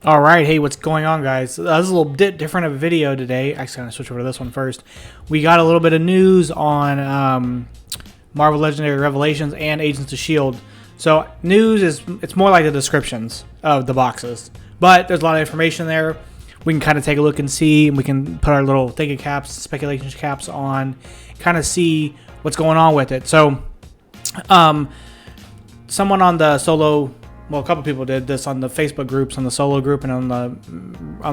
All right, hey, what's going on, guys? This is a little bit different of a video today. Actually, I'm gonna switch over to this one first. We got a little bit of news on Marvel Legendary Revelations and Agents of S.H.I.E.L.D. So news is it's more like the descriptions of the boxes, but there's a lot of information there. We can kind of take a look and see, and we can put our little thinking caps, speculation caps on, kind of see what's going on with it. So, someone on the solo. Well, a couple people did this on the Facebook groups, on the solo group, and on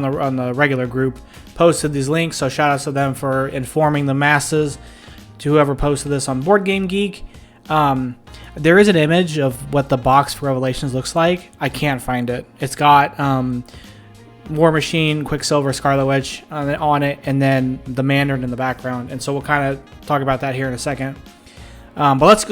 the regular group. Posted these links, so shout outs to them for informing the masses. To whoever posted this on Board Game Geek, there is an image of what the box for Revelations looks like. I can't find it. It's got War Machine, Quicksilver, Scarlet Witch on it, and then the Mandarin in the background. And so we'll kind of talk about that here in a second. But let's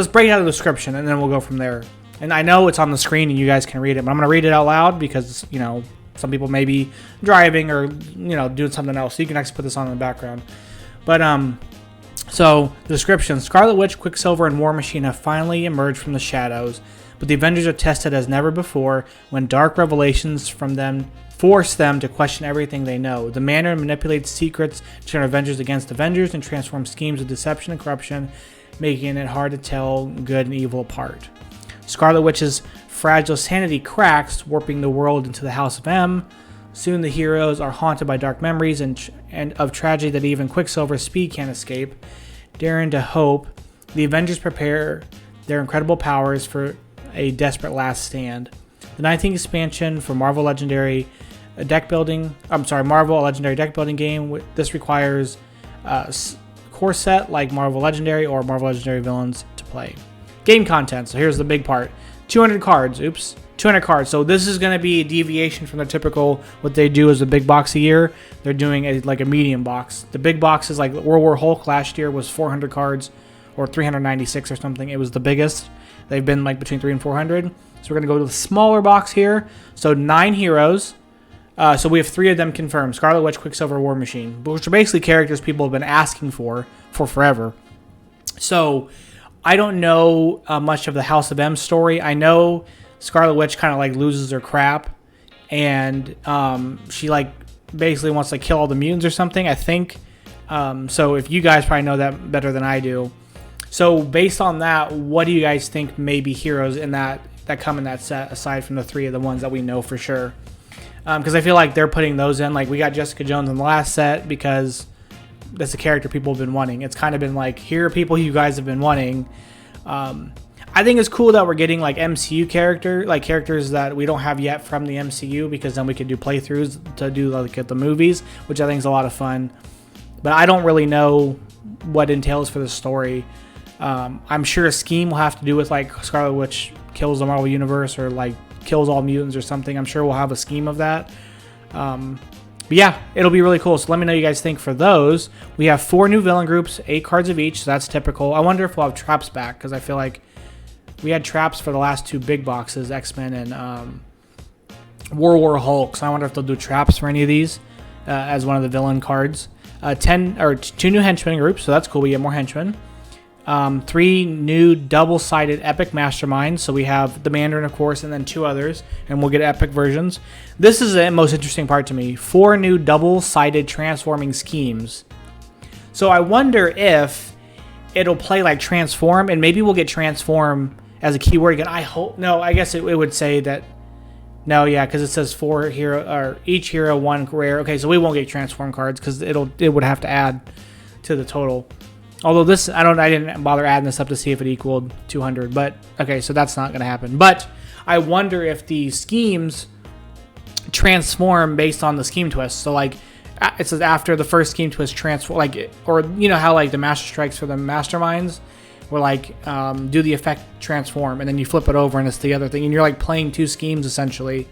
break out the description, and then we'll go from there. And I know it's on the screen and you guys can read it, but I'm going to read it out loud because, you know, some people may be driving or, you know, doing something else. So you can actually put this on in the background. But, so the description: Scarlet Witch, Quicksilver, and War Machine have finally emerged from the shadows, but the Avengers are tested as never before when dark revelations from them force them to question everything they know. The Mandarin manipulates secrets to turn Avengers against Avengers and transform schemes of deception and corruption, making it hard to tell good and evil apart. Scarlet Witch's fragile sanity cracks, warping the world into the House of M. Soon the heroes are haunted by dark memories and of tragedy that even Quicksilver's speed can't escape. Daring to hope, the Avengers prepare their incredible powers for a desperate last stand. The 19th expansion for Marvel Legendary deck building. Marvel Legendary deck building game. This requires core set like Marvel Legendary or Marvel Legendary villains to play. Game content. So here's the big part. 200 cards. 200 cards. So this is going to be a deviation from the typical, what they do is a big box a year. They're doing like a medium box. The big box is like World War Hulk last year was 400 cards or 396 or something. It was the biggest. They've been like between 300 and 400. So we're going to go to the smaller box here. So 9 heroes. So we have 3 of them confirmed. Scarlet Witch, Quicksilver, War Machine. Which are basically characters people have been asking for forever. So I don't know much of the House of M story. I know Scarlet Witch kind of like loses her crap, and she like basically wants to kill all the mutants or something, I think. So if you guys probably know that better than I do. So based on that, what do you guys think may be heroes in that come in that set, aside from the 3 of the ones that we know for sure? Because I feel like they're putting those in. Like we got Jessica Jones in the last set because that's a character people have been wanting. It's kind of been like, here are people you guys have been wanting. I think it's cool that we're getting like MCU characters that we don't have yet from the MCU, because then we could do playthroughs to do like at the movies, which I think is a lot of fun. But I don't really know what entails for the story. I'm sure a scheme will have to do with like Scarlet Witch kills the Marvel Universe or like kills all mutants or something. I'm sure we'll have a scheme of that. But yeah, it'll be really cool. So let me know what you guys think for those. We have 4 new villain groups, 8 cards of each, so that's typical. I wonder if we'll have traps back, because I feel like we had traps for the last 2 big boxes, X-Men and World War Hulk. So I wonder if they'll do traps for any of these as one of the villain cards. 2 new henchmen groups, so that's cool. We get more henchmen. 3 new double-sided epic masterminds. So we have the Mandarin, of course, and then 2 others, and we'll get epic versions. This is the most interesting part to me. 4 new double-sided transforming schemes. So I wonder if it'll play like transform, and maybe we'll get transform as a keyword again. I hope. No, I guess it would say that. No, yeah, because it says 4 hero, or each hero 1 rare. Okay, so we won't get transform cards because it would have to add to the total. Although this, I didn't bother adding this up to see if it equaled 200. But okay, so that's not going to happen. But I wonder if the schemes transform based on the scheme twist. So like it says after the first scheme twist transform, like, or you know how like the master strikes for the masterminds were like do the effect transform, and then you flip it over and it's the other thing, and you're like playing 2 schemes essentially.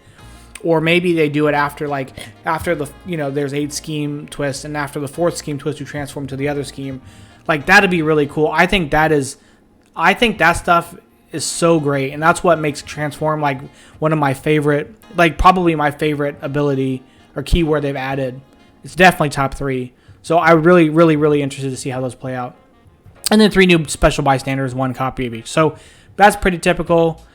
Or maybe they do it after the, you know, there's 8 scheme twists, and after the 4th scheme twist you transform to the other scheme. Like that'd be really cool. I think that stuff is so great, and that's what makes transform like one of my favorite, like probably my favorite ability or keyword they've added. It's definitely top 3. So I'm really interested to see how those play out. And then 3 new special bystanders, 1 copy of each. So that's pretty typical,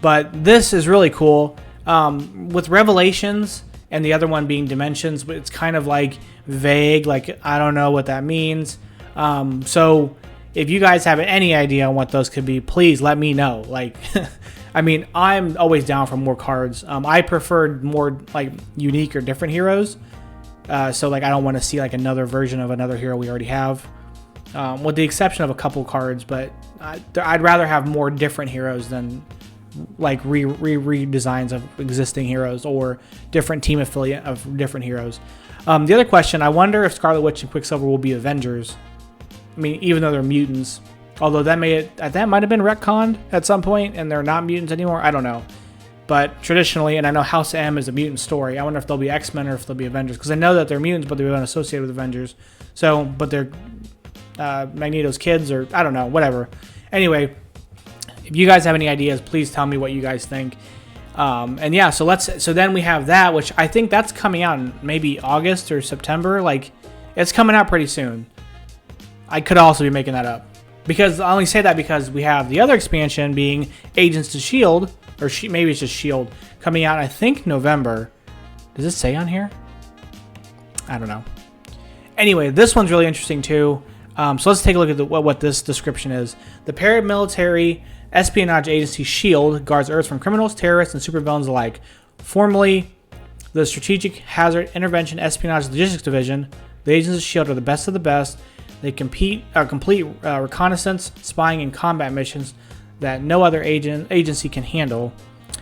but this is really cool. With Revelations and the other one being Dimensions, but it's kind of like vague. Like, I don't know what that means. So if you guys have any idea on what those could be, please let me know. Like, I mean, I'm always down for more cards. I preferred more like unique or different heroes. So like, I don't want to see like another version of another hero we already have, with the exception of a couple cards. But I'd rather have more different heroes than like redesigns of existing heroes or different team affiliate of different heroes. The other question, I wonder if Scarlet Witch and Quicksilver will be Avengers. I mean, even though they're mutants, although that might have been retconned at some point and they're not mutants anymore. I don't know. But traditionally, and I know House M is a mutant story, I wonder if they'll be X-Men or if they'll be Avengers, because I know that they're mutants, but they've been associated with Avengers. So, but they're Magneto's kids, or I don't know, whatever. Anyway, if you guys have any ideas, please tell me what you guys think. And yeah, so then we have that, which I think that's coming out in maybe August or September. Like, it's coming out pretty soon. I could also be making that up, because I only say that because we have the other expansion being Agents of S.H.I.E.L.D. or maybe it's just S.H.I.E.L.D. coming out, I think November. Does it say on here? I don't know. Anyway, this one's really interesting too. So let's take a look at what this description is. The paramilitary espionage agency S.H.I.E.L.D. guards Earth from criminals, terrorists, and supervillains alike. Formerly the Strategic Hazard Intervention Espionage Logistics Division, the agents of S.H.I.E.L.D. are the best of the best. They complete reconnaissance, spying, and combat missions that no other agency can handle.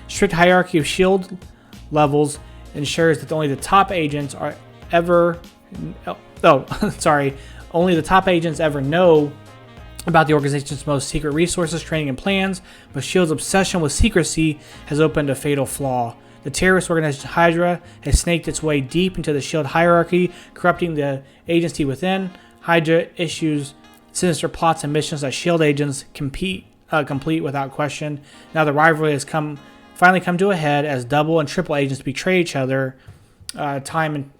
Strict hierarchy of S.H.I.E.L.D. levels ensures that only the top agents ever know about the organization's most secret resources, training, and plans, but S.H.I.E.L.D.'s obsession with secrecy has opened a fatal flaw. The terrorist organization Hydra has snaked its way deep into the S.H.I.E.L.D. hierarchy, corrupting the agency within. Hydra issues sinister plots and missions that S.H.I.E.L.D. agents complete without question. Now the rivalry has finally come to a head as double and triple agents betray each other time and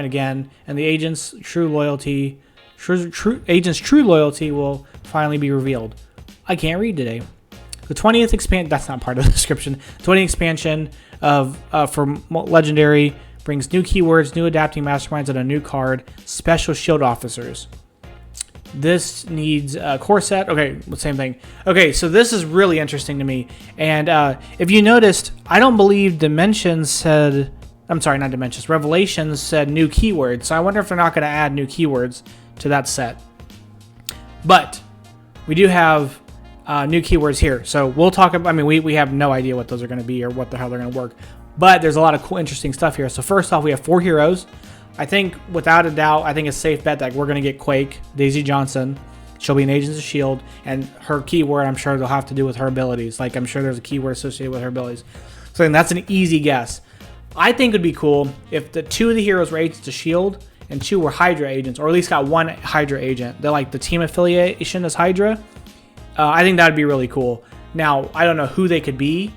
again, and the agents' true loyalty will finally be revealed. I can't read today. The 20th expansion, that's not part of the description. 20th expansion for Legendary brings new keywords, new adapting masterminds, and a new card, Special S.H.I.E.L.D. Officers. This needs a core set. Okay, same thing. Okay, so this is really interesting to me. And if you noticed, I don't believe Revelations said new keywords. So I wonder if they're not going to add new keywords to that set. But we do have new keywords here. So we'll talk about, I mean, we have no idea what those are going to be or what the hell they're going to work. But there's a lot of cool, interesting stuff here. So first off, we have 4 heroes. I think, without a doubt, I think it's a safe bet that we're going to get Quake, Daisy Johnson. She'll be an Agents of S.H.I.E.L.D. And her keyword, I'm sure, they'll have to do with her abilities. Like, I'm sure there's a keyword associated with her abilities. So then that's an easy guess. I think it would be cool if the 2 of the heroes were Agents of S.H.I.E.L.D. and 2 were Hydra agents, or at least got 1 Hydra agent. They're like the team affiliation is Hydra. I think that would be really cool. Now, I don't know who they could be.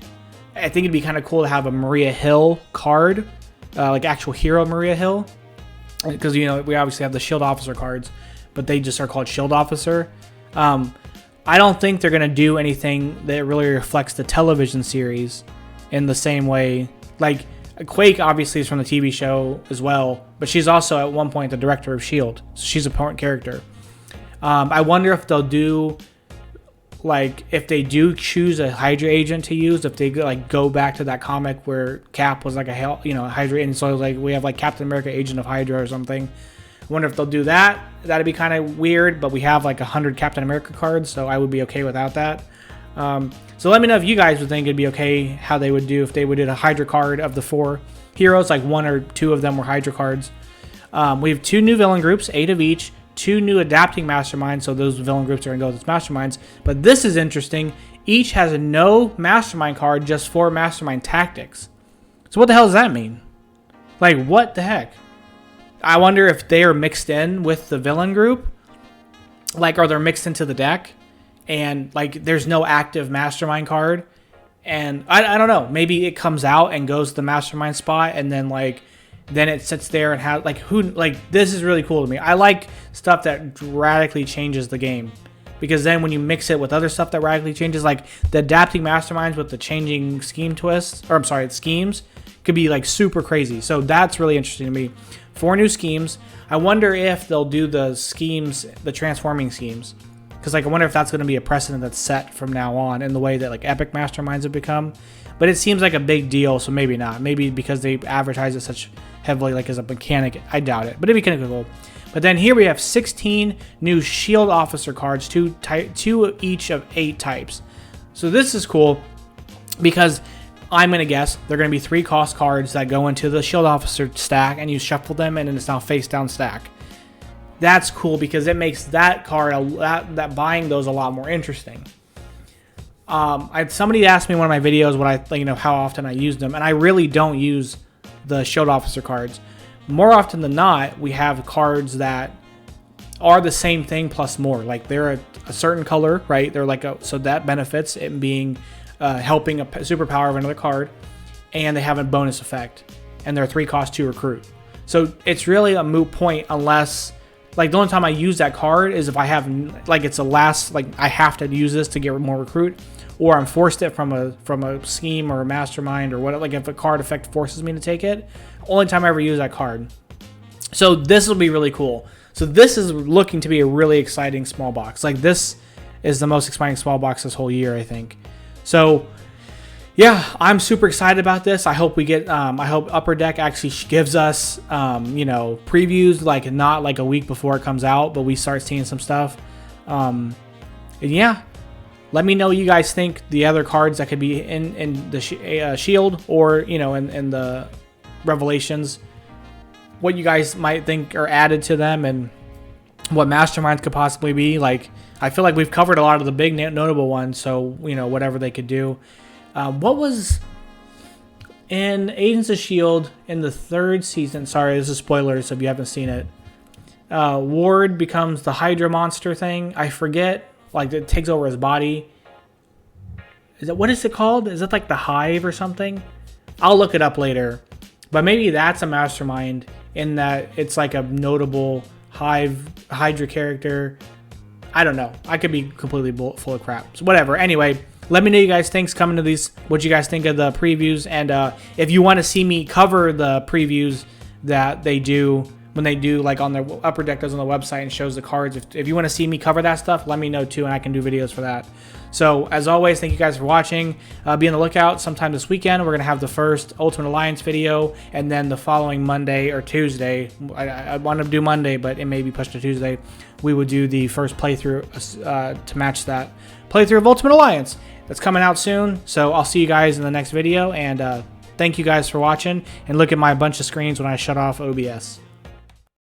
I think it'd be kind of cool to have a Maria Hill card, like actual hero Maria Hill. Because, you know, we obviously have the S.H.I.E.L.D. officer cards, but they just are called S.H.I.E.L.D. officer. I don't think they're going to do anything that really reflects the television series in the same way. Like, Quake obviously is from the TV show as well, but she's also at one point the director of S.H.I.E.L.D. So she's an important character. I wonder if they'll do, like, if they do choose a Hydra agent to use, if they like go back to that comic where Cap was like a Hydra, and so like we have like Captain America Agent of Hydra or something. I wonder if they'll do that. That'd be kind of weird, but we have like 100 Captain America cards, so I would be okay without that. So let me know if you guys would think it'd be okay how they would do if they would do a Hydra card of the 4 heroes, like 1 or 2 of them were Hydra cards. We have 2 new villain groups, 8 of each. 2 new adapting masterminds, so those villain groups are going to go with masterminds. But this is interesting. Each has a no mastermind card, just 4 mastermind tactics. So what the hell does that mean? Like, what the heck? I wonder if they are mixed in with the villain group. Like, are they mixed into the deck? And, like, there's no active mastermind card. And I don't know. Maybe it comes out and goes to the mastermind spot, and then, like, then it sits there and has, like, this is really cool to me. I like stuff that radically changes the game. because then when you mix it with other stuff that radically changes, like the adapting masterminds with the changing scheme twists, or I'm sorry, schemes, could be like super crazy. So that's really interesting to me. 4 new schemes. I wonder if they'll do the schemes, the transforming schemes, because like I wonder if that's going to be a precedent that's set from now on in the way that like epic masterminds have become. But it seems like a big deal, so maybe not. Maybe because they advertise it such heavily, like as a mechanic, I doubt it. But it'd be kind of cool. But then here we have 16 new S.H.I.E.L.D officer cards, 2 each of 8 types. So this is cool because I'm going to guess they're going to be 3 cost cards that go into the S.H.I.E.L.D officer stack, and you shuffle them, and it's now face down stack. That's cool because it makes that card, that buying those a lot more interesting. Somebody asked me in one of my videos what how often I use them, and I really don't use the S.H.I.E.L.D officer cards. More often than not, we have cards that are the same thing plus more. Like they're a certain color, right? They're like so that benefits it being helping a superpower of another card, and they have a bonus effect, and they're 3 cost to recruit. So it's really a moot point unless, like, the only time I use that card is if I have, like, it's a last, like, I have to use this to get more recruit, or I'm forced it from a scheme or a mastermind or what, like if a card effect forces me to take it. Only time I ever use that card. So this will be really cool. So this is looking to be a really exciting small box. Like this is the most exciting small box this whole year, I think. So yeah, I'm super excited about this. I hope we get, I hope Upper Deck actually gives us, previews, like not like a week before it comes out, but we start seeing some stuff. And yeah, let me know what you guys think the other cards that could be in the S.H.I.E.L.D. or, in the Revelations, what you guys might think are added to them and what masterminds could possibly be. Like, I feel like we've covered a lot of the big notable ones, so, whatever they could do. What was in Agents of S.H.I.E.L.D. in the 3rd season? Sorry, this is spoilers if you haven't seen it. Ward becomes the Hydra monster thing. I forget. Like, it takes over his body. What is it called? Is it like the Hive or something? I'll look it up later. But maybe that's a mastermind in that it's like a notable Hydra character. I don't know. I could be completely full of crap. So whatever. Anyway, let me know you guys think coming to these. What you guys think of the previews, and if you want to see me cover the previews that they do when they do, like on their Upper Deck does on the website and shows the cards. If you want to see me cover that stuff, let me know too, and I can do videos for that. So as always, thank you guys for watching. Be on the lookout. Sometime this weekend, we're gonna have the first Ultimate Alliance video, and then the following Monday or Tuesday. I want to do Monday, but it may be pushed to Tuesday. We would do the first playthrough to match that playthrough of Ultimate Alliance. That's coming out soon. So I'll see you guys in the next video, and thank you guys for watching. And look at my bunch of screens when I shut off OBS.